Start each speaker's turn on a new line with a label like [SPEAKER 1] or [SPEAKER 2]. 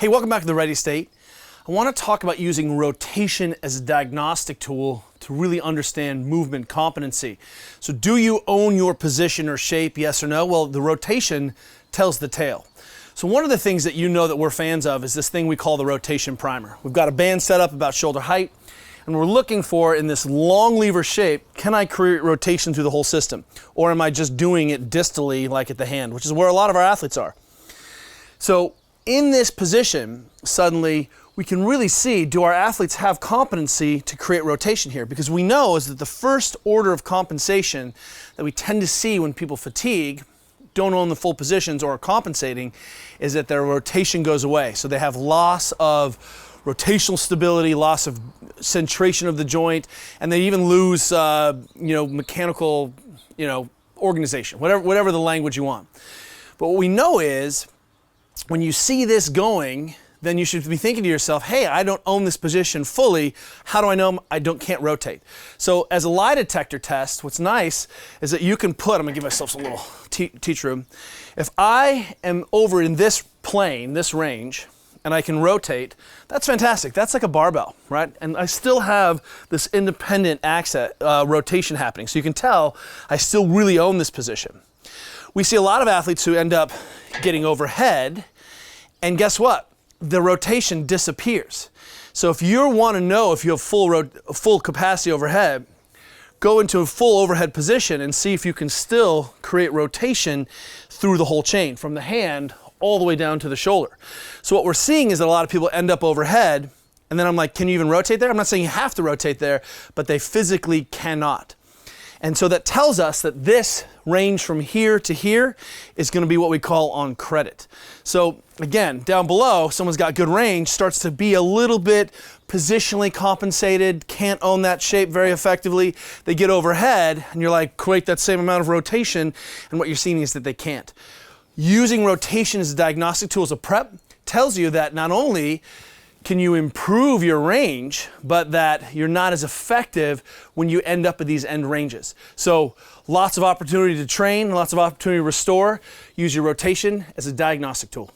[SPEAKER 1] Hey, welcome back to the Ready State. I want to talk about using rotation as a diagnostic tool to really understand movement competency. So do you own your position or shape, yes or no? Well, the rotation tells the tale. So one of the things that you know that we're fans of is this thing we call the rotation primer. We've got a band set up about shoulder height, and we're looking for, in this long lever shape, can I create rotation through the whole system? Or am I just doing it distally like at the hand, which is where a lot of our athletes are. So in this position, suddenly we can really see, do our athletes have competency to create rotation here? Because we know is that the first order of compensation that we tend to see when people fatigue, don't own the full positions or are compensating, is that their rotation goes away. So they have loss of rotational stability, loss of centration of the joint, and they even lose mechanical organization, whatever the language you want. But what we know is, when you see this going, then you should be thinking to yourself, hey, I don't own this position fully. How do I know I can't rotate? So as a lie detector test, what's nice is that you can put, I'm gonna give myself a little teach room. If I am over in this plane, this range, and I can rotate, that's fantastic. That's like a barbell, right? And I still have this independent rotation happening. So you can tell I still really own this position. We see a lot of athletes who end up getting overhead, and guess what? The rotation disappears. So if you want to know if you have full capacity overhead, go into a full overhead position and see if you can still create rotation through the whole chain, from the hand all the way down to the shoulder. So what we're seeing is that a lot of people end up overhead, and then I'm like, can you even rotate there? I'm not saying you have to rotate there, but they physically cannot. And so that tells us that this range from here to here is going to be what we call on credit. So again, down below, someone's got good range, starts to be a little bit positionally compensated, can't own that shape very effectively. They get overhead, and you're like, create that same amount of rotation, and what you're seeing is that they can't. Using rotation as a diagnostic tool, as a prep, tells you that not only can you improve your range, but that you're not as effective when you end up at these end ranges. So lots of opportunity to train, lots of opportunity to restore. Use your rotation as a diagnostic tool.